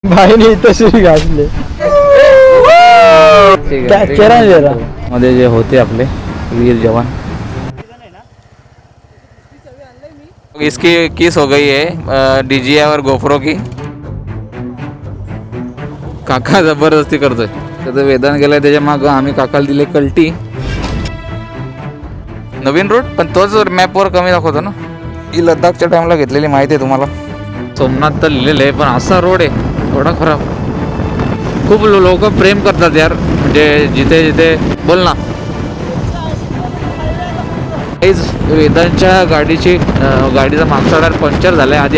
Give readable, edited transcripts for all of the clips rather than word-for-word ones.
भाईने तशी घासले मध्ये जे होते आपले वीर जवान. इसकी किस हो गई है डीजीआई और गोप्रो की. काका जबरदस्ती करतोय. त्याचं वेदन गेलंय त्याच्या मागं. आम्ही काकाला दिले कल्टी. नवीन रोड पण तोच मॅपवर कमी दाखवतो ना. ही लद्दाखच्या टाइमला घेतलेली माहिती आहे तुम्हाला. सोमनाथ तर लिहिलेलं आहे पण असा रोड आहे थोडा खराब. खूप लोक प्रेम करतात यार, म्हणजे जिथे जिथे. बोल ना. वेदांच्या गाडीचा मागचा टायर पंक्चर झालाय. आधी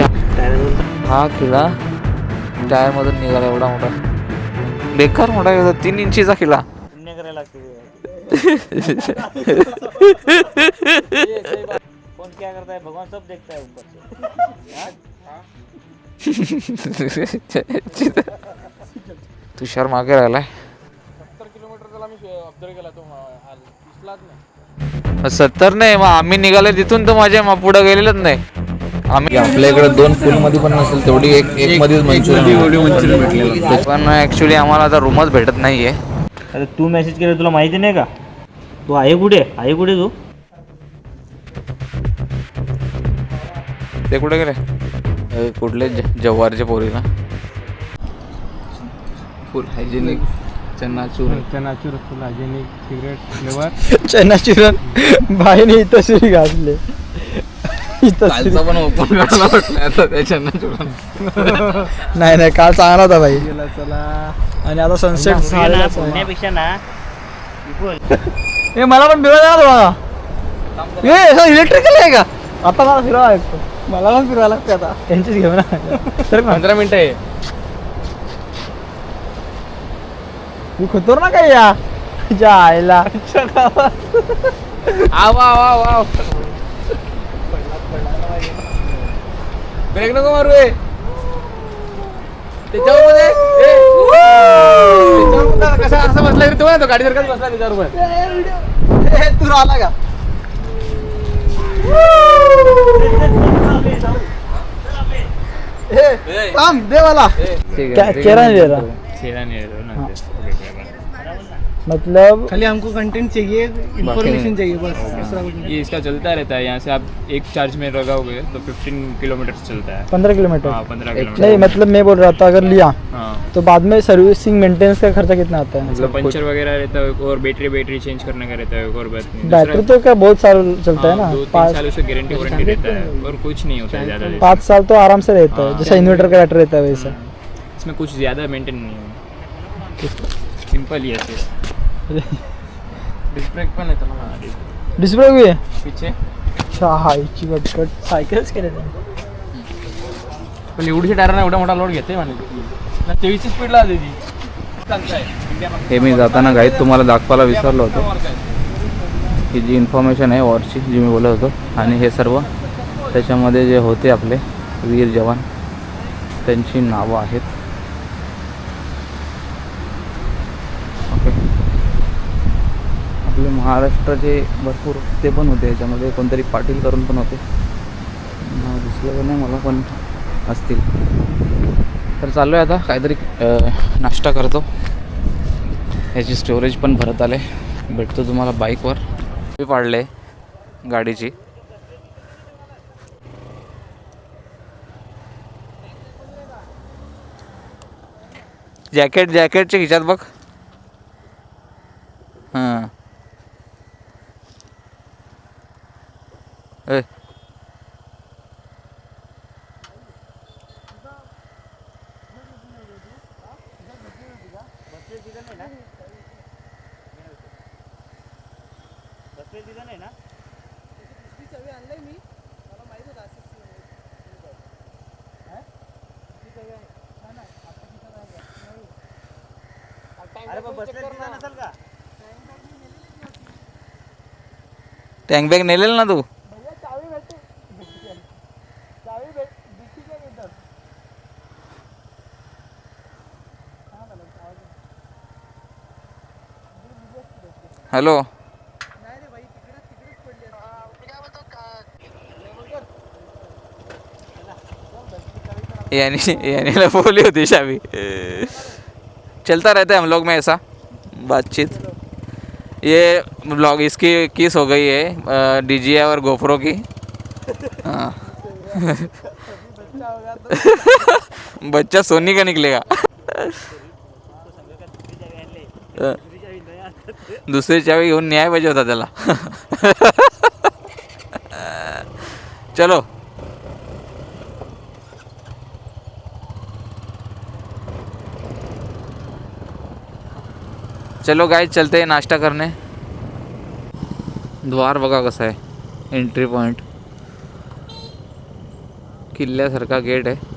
हा खिळा टायरमधून निघाला एवढा मोठा, बेकार मोठा 3 इंचीचा खिळा. कौन क्या करता है भगवान सब देखता है ऊपर से. तुषार मागे राहिलाय. 70 किलोमीटर त्याला मी ऑब्झर्व केला तो दिसलाच नाही. 70 नाही, मग आम्ही निघाले तिथून तर माझ्या पुढे गेलेलंच नाही आम्ही. आपल्या इकडे 2 फुल मध्ये पण नसेल तेवढी एक मध्येच मंचुरियन भेटलेलं. पण ऍक्च्युली आम्हाला आता रूमच भेटत नाहीये. अरे तू मेसेज केलं तुला माहिती नाही का? तू आहे कुठे तू? ते कुठे गेले? कुठले जव्हारचे पोरी ना. Full hygienic chanachur full hygienic cigarette flavour. चनाचुरन भाईने तशी घासले. कालचा पण ओपन करायला वाटलं आता त्या चनाचुरन. नाही काल चांगला होता भाई. चला आणि आता सनसेट पुण्यापेक्षा ना हे मला पण फिरवायला हे इलेक्ट्रिकल आहे का? आता मला फिरवा लागतो. मला पण फिरवायला लागते आता. त्यांचीच घेऊ ना तर 15 मिनिटं आहे. तू खतरनाक काय या जायला आव ब्रेक नको मारू. त्याच्यावर कसा असं बसला तरी तो गाडी सारखाच बसला त्याच्यावर. तू राहिला का? थांब दे मला. चेहरा नहीं दे रहा. मतलब खाली हमको कंटेंट चाहिए, इन्फॉर्मेशन चाहिए बस. ये इसका चलता रहता है. यहाँ से आप एक चार्ज में लगाओगे तो 15 किलोमीटर चलता है. 15 किलोमीटर. 15 किलोमीटर. नहीं मतलब मैं बोल रहा था अगर लिया हाँ, तो बाद में सर्विसिंग मेंटेनेंस का खर्चा कितना आता है? मतलब पंचर वगैरह रहता है और बैटरी चेंज करने का रहता है और बात नहीं. बैटरी तो क्या बहुत साल चलता है ना. 2-3 साल उसका गारंटी वारंटी रहता है और कुछ नहीं होता है ज़्यादा. 5 साल तो आराम से रहता है. जैसा इन्वर्टर का बैटरी रहता है वैसा. इसमें कुछ ज़्यादा मेंटेन नहीं है. सिंपल ही ऐसे. डिस्क ब्रेक पण येतो ना. डिस्क ब्रेक भी है. पीछे अच्छा हायची कटकट सायकल्स केले पण एवढीच्या टायरना एवढा मोठा लोड घेते म्हणे. 23 स्पीडला आली ती. चालतंय. हे मी जाताना गाईड तुम्हाला दाखवायला विसरलो होतो की जी इन्फॉर्मेशन आहे वॉरची जी मी बोलत होतो. आणि हे सर्व त्याच्यामध्ये जे होते आपले वीर जवान त्यांची नावं आहेत. ओके. आपले महाराष्ट्राचे भरपूर ते पण होते याच्यामध्ये. कोणतरी पाटील करून पण होते. नाव दिसलं नाही मला पण असतील. तर चाललो आहे आता काहीतरी नाश्ता करतो. याची स्टोरेज पण भरत आले. भेटतो तुम्हाला बाईकवर. मी पाडले गाडीची. जॅकेटच्या खिशात बघ. हां ए टँक बॅग नेलेल ना तू. हॅलो. यानी बोली होती शाबी। चलता रहता है हम लोग में ऐसा बातचीत। ये ब्लॉग इसकी किस हो गई है DJI और गोप्रो की। हाँ बच्चा सोनी का निकलेगा। दुसरी चावी घेऊन न्याय पाहिजे होता त्याला। चलो चलो गाइस चलते हैं नाश्ता करने। द्वार बघा कसं आहे, एंट्री पॉइंट किल्ल्यासारखा गेट आहे।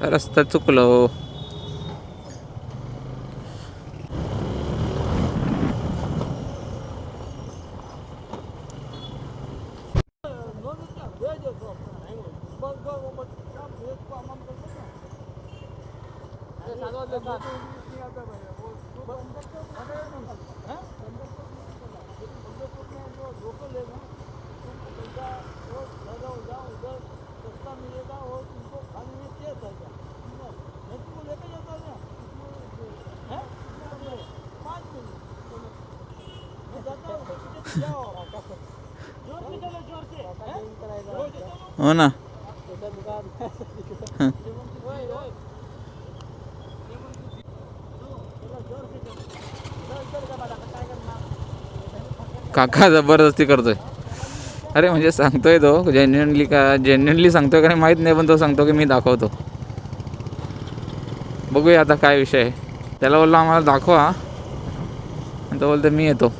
रस्ता चुकलो। हो ना। काका जबरदस्ती करतोय। अरे म्हणजे सांगतोय तो जेन्युइनली सांगतोय का नाही माहीत नाही, पण तो सांगतो की मी दाखवतो। बघूया आता काय विषय आहे। त्याला बोललो आम्हाला दाखवा, आणि तो बोलतो मी येतो।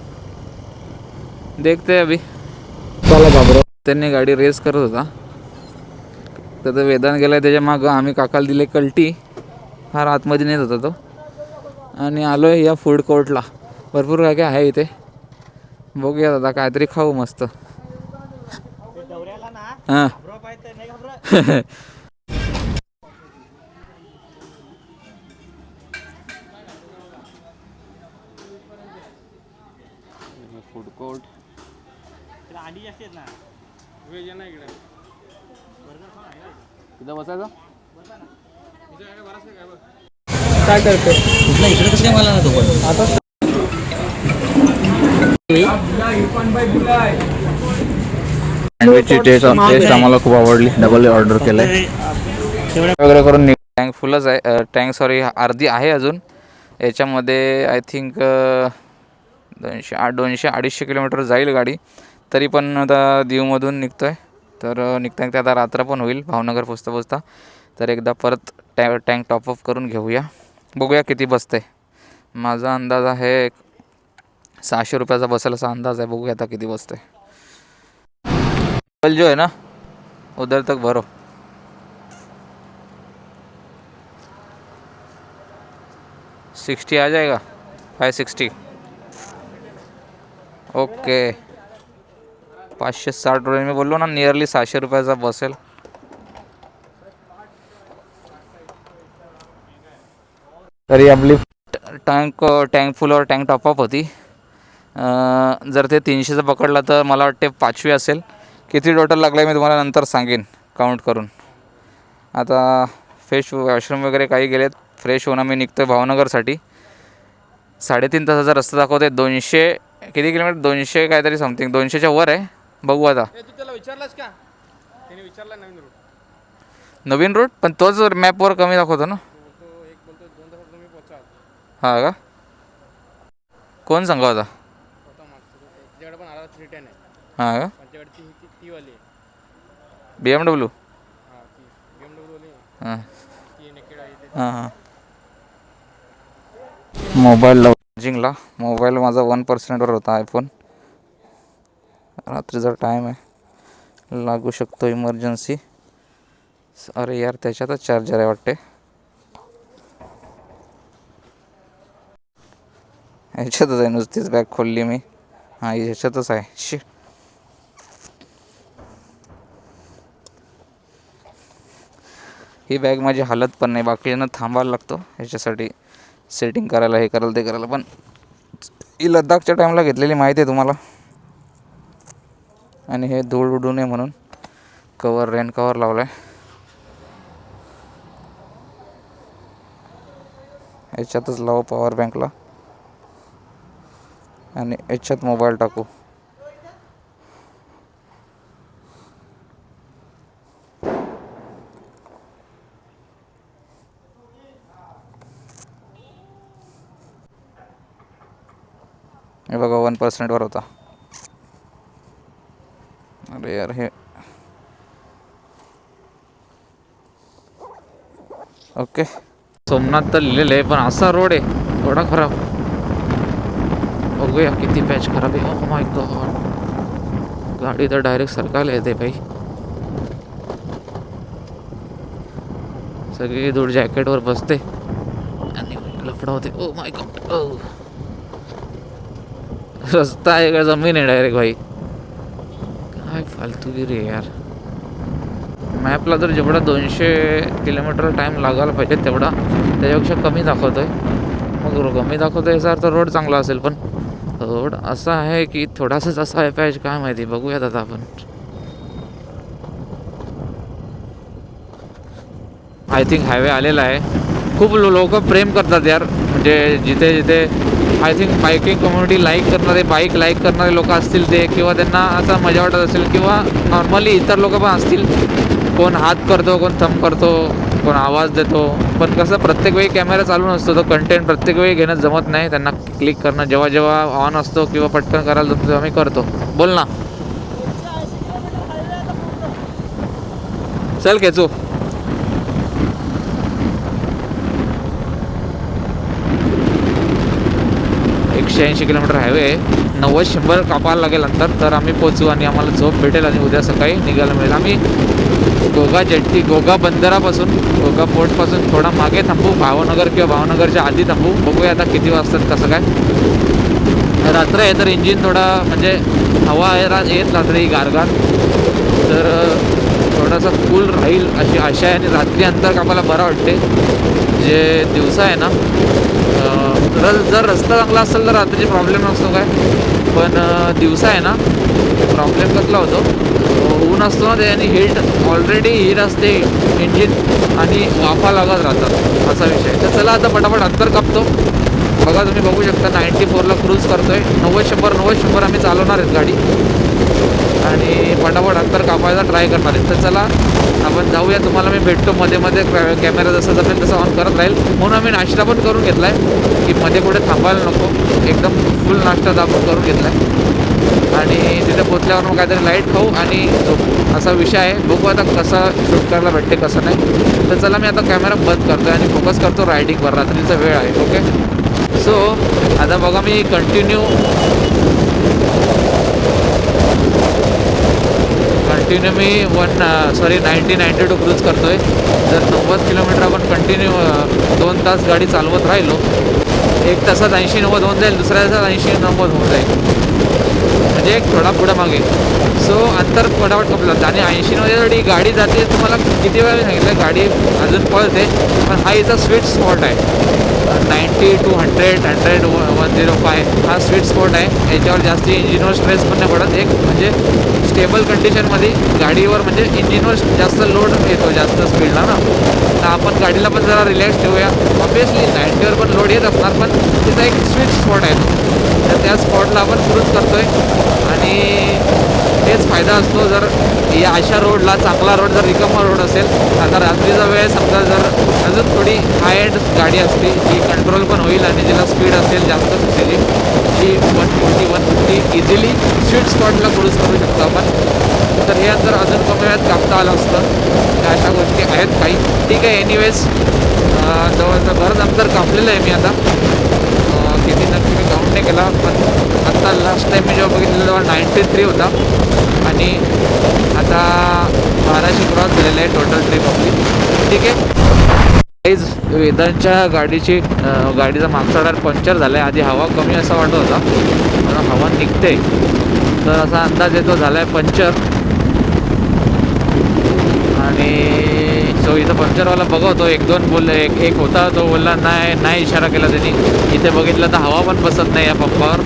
देखते अभी। चला बाबरो, त्यांनी गाडी रेस करत होता, तर वेदांत गेला त्याच्या मागं। आम्ही काकाला दिले कल्टी, फार आतमध्ये नेत होता तो। आणि आलो आहे या फूड कोर्टला। भरपूर काय काय आहे इथे, बघूया दादा काहीतरी खाऊ मस्त। हां फूड कोर्ट इथं बसायचं। काय करते इकडे कसं मला ना तो पण आता सँडविचची टेस्ट आम्हाला खूप आवडली, डबल ऑर्डर केलंय वगैरे करून। टँक फुलच आहे, टँक सॉरी अर्धी आहे अजून। याच्यामध्ये आय थिंक 200-250 किलोमीटर जाईल गाडी, तरी पण आता दीवमधून निघतो आहे। तर निघता आता रात्र पण होईल भावनगर पोचता पोचता। तर एकदा परत टँक टॉपअप करून घेऊया, बघूया किती बसतं आहे। माझा अंदाज आहे 600 रुपयाचा बसेल असा अंदाज आहे, बघूया आता किती बसतं आहे। जो है ना उधर तक भरो। $60 आ जाएगा, 560। ओके 560 रुपये मी बोललो ना, नियरली 600 रुपयाचा बसेल। तरी आपली टँक फुल और टँक टॉपअप होती। जर ते 300चं पकडलं तर मला वाटते 5वी असेल। किती टोटल लागलं मी तुम्हाला नंतर सांगेन काउंट करून। आता फ्रेश वॉशरूम वगैरे काही गेलेत, फ्रेश होणं मी निघतो आहे भावनगरसाठी। 3.5 तासाचा रस्ता दाखवते। 200 किती किलोमीटर, 200 काहीतरी समथिंग, 200च्या वर आहे। बघू आता। त्याला विचारलास का? त्याने विचारला नवीन रूट। नवीन रूट पण तोच मॅपवर कमी दाखवतो ना। तो एक बोलतो 2 तासात तुम्ही पोहोचा। हां का, कोण सांगा होता? त्याच्याकडे पण आला 310 आहे। हां का, त्यांच्याकडे ती वाली आहे BMW। हां ती BMW वाली हां ती नेकेड आहे ते। हां हां। मोबाईल चार्जिंगला, मोबाईल माझा 1%वर होता आयफोन। रात्रीचा टाईम आहे, लागू शकतो इमर्जन्सी। अरे यार त्याच्यातच चार्जर आहे वाटते। ह्याच्यातच आहे, नुसतीच बॅग खोलली मी। हां ह्याच्यातच आहे। ही बॅग माझी हालत पण नाही, बाकीच्यांना थांबायला लागतो ह्याच्यासाठी सेटिंग करायला, हे करायला ते करायला. पण ही लद्दाखच्या टाईमला घेतलेली माहिती आहे तुम्हाला. आणि हे धूळ उडू नये म्हणून कवर, रेन कवर लावला आहे. याच्यातच लावू पॉवर बँकला आणि याच्यात मोबाईल टाकू. हे बघा 1% होता. अरे यार हे ओके. सोमनाथ तर लिहिलेलं आहे, पण असा रोड आहे थोडा खराब. बघूया किती पॅच खराब आहे. ओह माय गॉड, गाडी तर डायरेक्ट सरकायला येते भाई. सगळी धूळ जॅकेटवर बसते आणि लफडा होते. ओ माय गॉड, ओ रस्ता आहे का जमीन आहे डायरेक्ट भाई. काय फालतूगिरी आहे यार. मॅपला जर जेवढा 200 किलोमीटर टाईम लागायला पाहिजे तेवढा त्याच्यापेक्षा कमी दाखवतोय. मग कमी दाखवतोय याचा अर्थ रोड चांगला असेल, पण रोड असा आहे की थोडासाच असा आहे पाहिजे, काय माहिती. बघूयात आता आपण. आय थिंक हायवे आलेला आहे. खूप लोक प्रेम करतात यार, म्हणजे जिथे जिथे I think biking community like करणारे, बाईक लाईक करणारे लोक असतील ते, किंवा त्यांना असा मजा वाटत असेल, किंवा नॉर्मली इतर लोक पण असतील. कोण हात करतो, कोण थंब करतो, कोण आवाज देतो. पण कसं प्रत्येक वेळी कॅमेरा चालू नसतो, तो कंटेंट प्रत्येक वेळी घेणं जमत नाही. त्यांना क्लिक करणं जेव्हा जेव्हा ऑन असतो किंवा पटकन करायला जमतो तेव्हा मी करतो. बोल ना, चल खेचू. 180 किलोमीटर हायवे आहे. 90-100 कापायला लागेल अंतर, तर आम्ही पोचू आणि आम्हाला झोप भेटेल आणि उद्या सकाळी निघायला मिळेल. आम्ही गोगा जेट्टी, गोगा बंदरापासून, गोगा पोर्टपासून थोडा मागे थांबू, भावनगर किंवा भावनगरच्या आधी थांबू. बघूया आता किती वाजतात, कसं काय. रात्र आहे तर इंजिन थोडा म्हणजे हवा आहे येत रात्री गारगार, तर थोडासा कूल राहील अशी आशा आहे. आणि रात्री अंतर कापायला बरं वाटते. जे दिवसा आहे ना, जर रस्ता चांगला असेल तर रात्रीची प्रॉब्लेम नसतो काय, पण दिवसा आहे ना प्रॉब्लेम कसला होतो, ऊन असतो ना त्याने हीट, ऑलरेडी हीट असते इंजिन आणि वाफा लागत राहतात, असा विषय. तर चला आता पटापट अंतर कापतो. बघा तुम्ही बघू शकता 94ला क्रूज करतोय. 90-100 आम्ही चालवणार आहेत गाडी आणि पटापट अंतर कापायचा ट्राय करणार आहेत. तर चला आपण जाऊया. तुम्हाला मी भेटतो मध्ये मध्ये. कॅमेरा जसं जमेल तसं ऑन करत राहील. म्हणून आम्ही नाश्ता पण करून घेतला आहे की मध्ये कुठे थांबायला नको, एकदम फुल नाश्ता दाखवून करून घेतला आहे. आणि तिथे पोचल्यावर मग काहीतरी लाईट खाऊ आणि झोपू, असा विषय आहे. बघू आता कसं शूट करायला भेटते कसं नाही. तर चला मी आता कॅमेरा बंद करतो आणि फोकस करतो रायडिंगवर. रात्रीचा वेळ आहे. ओके, सो आता बघा मी कंटिन्यू 90-92 क्रूज करतो आहे. जर 90 किलोमीटर आपण कंटिन्यू 2 तास गाडी चालवत राहिलो, 1 तासात 80-90 होऊन जाईल, दुसऱ्या तासात 80-90 होऊन जाईल, म्हणजे एक थोडा पुढं मागे. सो अंतर फटाफट कपलं आणि 80-90 गाडी जाते. तुम्हाला किती वेळा सांगितलं, गाडी अजून पळते, पण हा इथं स्वीट स्पॉट आहे. 90 to 100, 105 हा स्वीट स्पॉट आहे. याच्यावर जास्ती इंजिनवर स्ट्रेस पण नाही पडत. एक म्हणजे स्टेबल कंडिशनमध्ये गाडीवर म्हणजे इंजिनवर जास्त लोड येतो जास्त स्पीडला ना, तर आपण गाडीला पण जरा रिलॅक्स ठेवूया. ऑब्वियसली 90वर पण लोड येत असणार, पण तिचा एक स्वीट स्पॉट आहे, तर त्या स्पॉटला आपण क्रूज करतो आहे. आणि हेच फायदा असतो जर या अशा रोडला, चांगला रोड जर रिकामा रोड असेल. आता रात्रीचा वेळ समजा जर अजून थोडी हाय एंड गाडी असते जी कंट्रोल पण होईल आणि जिला स्पीड असेल जास्त तिची, जी 140-150 इझिली स्वीट स्पॉटला क्रूज करू शकतो आपण. तर हे अंतर अजून कमी वेळात कापता आलं असतं. त्या अशा गोष्टी आहेत काही. ठीक आहे, एनिवेज जवळचं बरंच अंतर कापलेलं आहे मी आता. किती नक्की मी काउंट नाही केला, पण आत्ता लास्ट टाईम मी जेव्हा बघितलेलं तेव्हा 93 होता आणि आता 1200 क्रॉस झालेलं आहे टोटल ट्रिप आपली. ठीक आहे, वेदांच्या गाडीचा मागचा टायर पंक्चर झाला आहे. आधी हवा कमी असा वाटत होता, पण हवा निघते, तर असा अंदाज येतो झाला आहे पंक्चर. आणि सो तो इथं पंक्चरवाला बघवतो, एक दोन बोलले, एक होता तो बोलला नाही इशारा केला त्यांनी. इथे बघितलं तर हवा पण बसत नाही या पंपावर,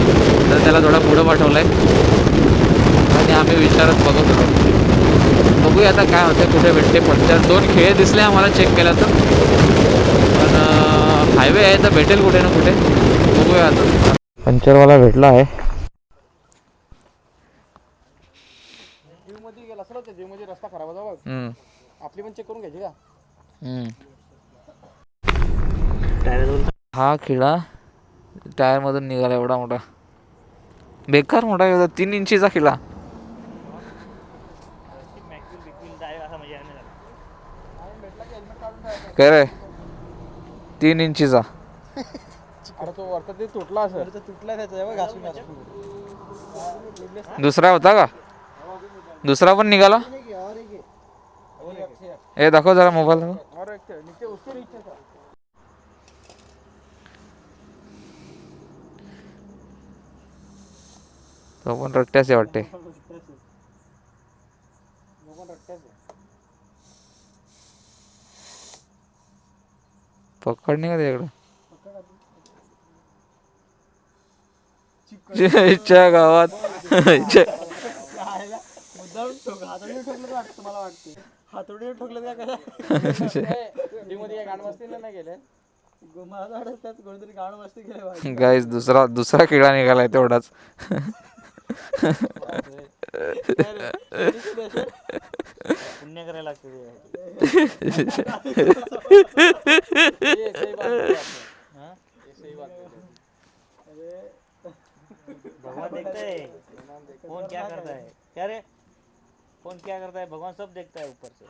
तर त्याला थोडा पुढं पाठवलं आहे आणि आम्ही विचारत बघत होतो. बघूया आता काय होतं, कुठे भेटते पंक्चर. 2 खेळे दिसले आम्हाला चेक केला तर, पण हायवे आहे तर भेटेल कुठे ना कुठे. बघूया आता. पंक्चरवाला भेटला आहे. रस्ता खराब होता, आपली पण चेक करून घ्यायची का? हा खिळा टायरमधून निघाला एवढा मोठा, बेकार मोठा होता. 3 इंचीचा खिळा. काय रे, 3 इंचीचा. अरे तो वरचा ते तुटला असेल, तुटला त्याचा घासून दुसरा होता का? दुसरा पण निघाला. हे दाखव जरा मोबाईल दाखव. तो पण रट्ट्याच आहे वाटते. पकडणे का त्याच्याकडं? च्या गावात हातोडी ठोकलं त्या गाण मस्तीला नाही गेले, कोणतरी गाण मस्ती केले. गाईस दुसरा किडा निघालाय तेवढाच. पुण्य करायला लागते. भगवान देखता है कौन क्या करता है. क्या रे, कौन क्या करता है, भगवान सब देखता है ऊपर से.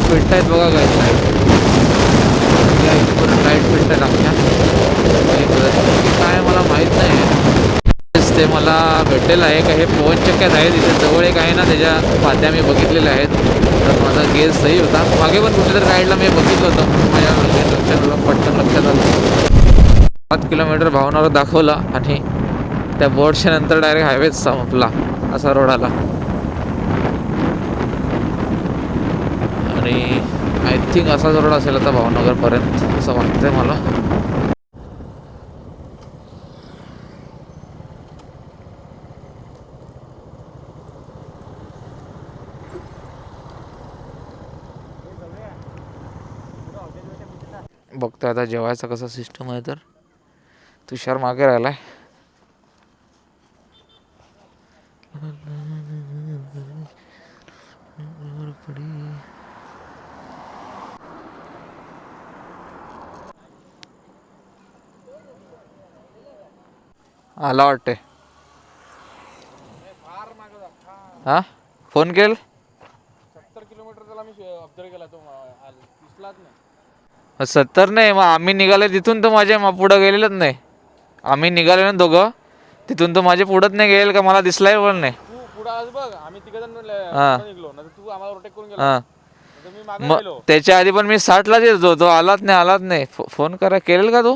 फिरत आहेत बघा गाईस. लाईट फिरत आहेत आमच्या. काय मला माहित नाही, ते मला भेटलेलं आहे का हे पवन चक्क्यात आहेत. इथे जवळ एक आहे ना, त्याच्या पात्या मी बघितलेल्या आहेत. तर माझा गेस सही होता. मागे पण कुठेतरी राईडला मी बघितलं होतं, माझ्या पटकन लक्षात आलं. 7 किलोमीटर भावनावर दाखवलं आणि त्या बोर्डच्या नंतर डायरेक्ट हायवेच संपला, असा रोड आला. आणि आय थिंक असाच रोड असेल आता भावनगरपर्यंत, असं वाटतंय मला. बघतोय आता जेवायचा कसा सिस्टम आहे. तर तुषार मागे राहिलाय. आला वाटते. हा फोन केल. 70 किलोमीटर त्याला मी ऑब्झर्व केला, तो दिसलाच नाही. 70 नाही, मग आम्ही निघाले तिथून तर माझ्या पुढं गेलेलंच नाही. आम्ही निघाले ना दोघं तिथून, तर माझे पुढंच नाही गेले का, मला दिसलाय पण नाही. तू पुढं आज बघ, आम्ही तिघजण निघलो ना, तू आम्हाला रोटेट करून गेला. मी मागे मग गेलो. त्याच्या आधी पण मी 60लाच येत होतो, आलाच नाही. फोन करा केलेल का तू?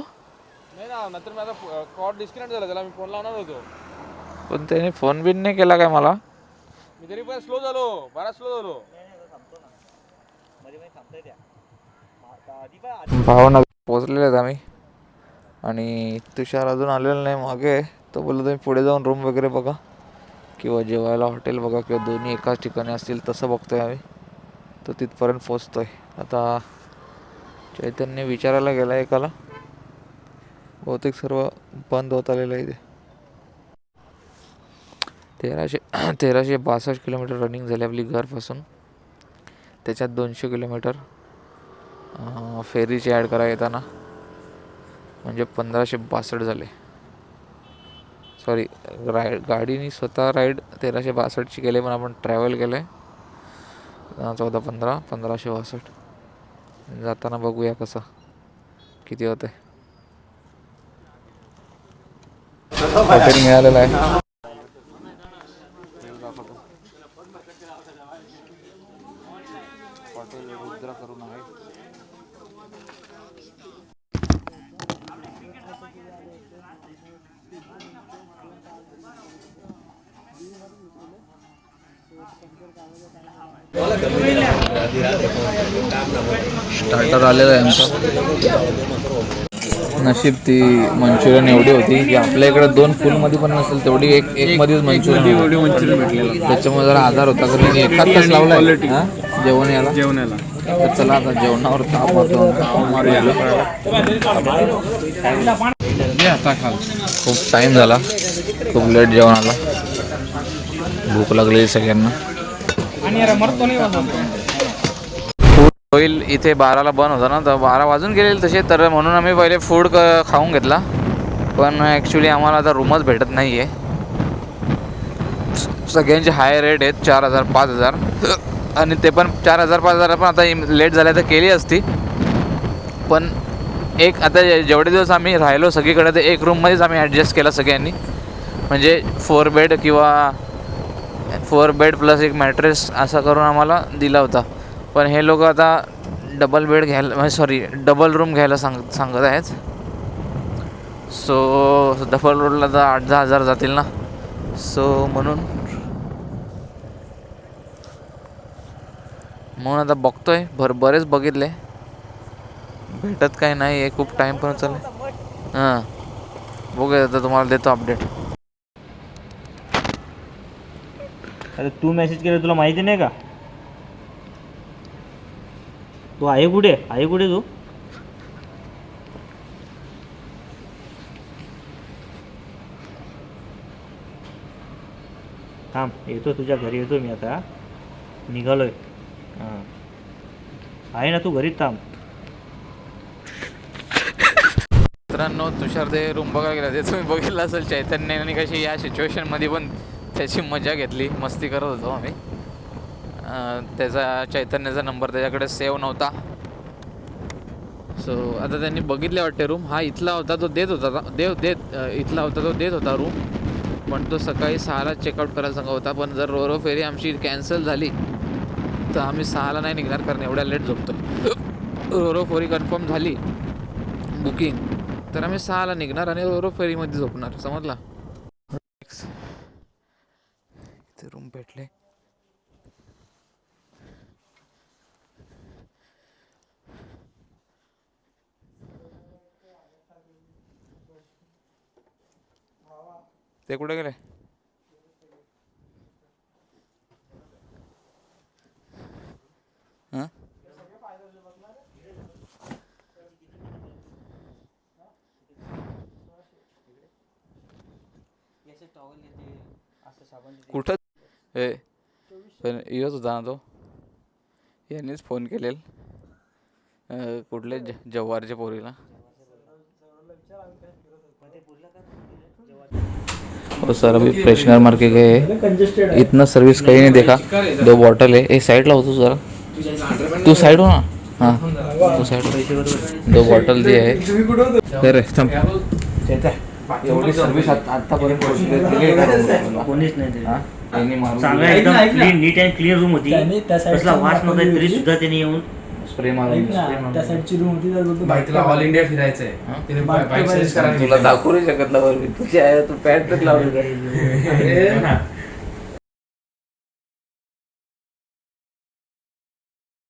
नाही ना, नंतर माझा कॉल डिस्कनेक्ट झाला, त्याला मी फोन लावणार होतो, पण त्याने फोन बिन नाही केला काय मला. मी तरी पण स्लो झालो, बराच स्लो झालो. भावनगर पोहोचलेले आहेत आम्ही आणि तुषार अजून आलेला नाही मागे. तो बोललो तुम्ही पुढे जाऊन रूम वगैरे बघा किंवा जेवायला हॉटेल बघा किंवा दोन्ही एकाच ठिकाणी असतील तसं बघतोय आम्ही. तो तिथपर्यंत पोचतोय. आता चैतन्य विचारायला गेला एकाला, बहुतेक सर्व बंद होत आलेलं आहे. 1362 किलोमीटर रनिंग झाली आपली घरपासून. त्याच्यात 200 किलोमीटर फेरीचे ॲड करा येताना, म्हणजे 1562 झाले. सॉरी, गाडीने स्वतः राईड 1362ची केली, पण आपण ट्रॅव्हल केलं आहे 14 15 1562. जाताना बघूया कसं किती होतं आहे. हॉटेल मिळालेलं आहे. हॉटेल विड्रॉ करून आहे. स्टार्टर आलेलं आहे आमचं. नशीब ती मंचुरियन एवढी होती की आपल्या इकडे 2 फुलमध्ये पण नसेल तेवढी एक मध्येच मंचुरियन भेटलेलं. त्याच्यामुळे जरा आधार होता कारण एखाद तास लावला जेवण याला. तर चला आता जेवणावर ताप मारूया. खूप टाईम झाला, खूप लेट जेवण आला, भूक लागली सगळ्यांना. होईल इथे 12ला बंद होता ना, तर 12 वाजून गेलेले तसे, तर म्हणून आम्ही पहिले फूड खाऊन घेतला. पण ॲक्च्युली आम्हाला आता रूमच भेटत नाही आहे. सगळ्यांचे हाय रेट आहेत 4,000 5,000, आणि ते पण 4,000 5,000 पण आता लेट झाल्या तर केली असती. पण एक आता जेवढे दिवस आम्ही राहिलो सगळीकडे, ते एक रूममध्येच आम्ही ॲडजस्ट केला सगळ्यांनी. म्हणजे 4 बेड किंवा 4 बेड प्लस एक मॅट्रेस असा करून आम्हाला दिला होता. पण हे लोक आता डबल बेड घ्यायला डबल रूम घ्यायला सांगत आहेत. सो डबल रूमला तर 8-10 हजार जातील ना. सो म्हणून आता बघतोय, बरेच बघितले, भेटत काही नाही आहे. खूप टाईम पण चालू आहे. हां बघूया, आता तुम्हाला देतो अपडेट. अरे तू मेसेज केलं तुला माहिती नाही का? तू आहे कुठे तू? थांब, येतो तुझ्या घरी, येतो मी आता, निघालोय. हां आहे ना, तू घरीच थांब. मित्रांनो, तुषार ते रूम बघायला गेला, ते तुम्ही बघितलं असेल. चैतन्याने कशी या सिच्युएशनमध्ये पण त्याची मजा घेतली, मस्ती करत होतो आम्ही. चैतन्याचा नंबर त्याच्याकडे सेव्ह नव्हता. सो आता त्यांनी बघितले वाटते रूम. हा इथला होता, तो देत होता रूम. पण तो सकाळी 6ला चेकआउट करायला सांगत होता. पण जर रोरो फेरी आमची कॅन्सल झाली तर आम्ही 6ला नाही निघणार, कारण एवढ्या लेट झोपतो. रोरो फेरी कन्फर्म झाली बुकिंग तर आम्ही 6ला निघणार आणि रोरो फेरीमध्ये झोपणार, समजला. इथे रूम भेटले. ते कुठे गेले? हां कुठं पण येत होता ना तो, यांनीच फोन केलेल कुठले जव्हारच्या पोरीला. और सर अभी फ्रेशनर मार के गए, इतना सर्विस कहीं नहीं देखा. 2 बॉटल है, एक साइड ला होतो जरा, तू साइड हो ना. हाँ तू साइड. 2 बॉटल दिए आहे. अरे थांब, एवढी सर्विस आतापर्यंत कोणीच नाही. चांगला एकदम clean, neat and clean room होती. कसला वास नव्हता तरी सुद्धा त्यांनी येऊन स्प्रे मारून. त्या साईडची रूम होती, बाईकला ऑल इंडिया फिरायचंय. तुला दाखवू नाही शकत ना, तुझी आहे तू पॅड तर लावली.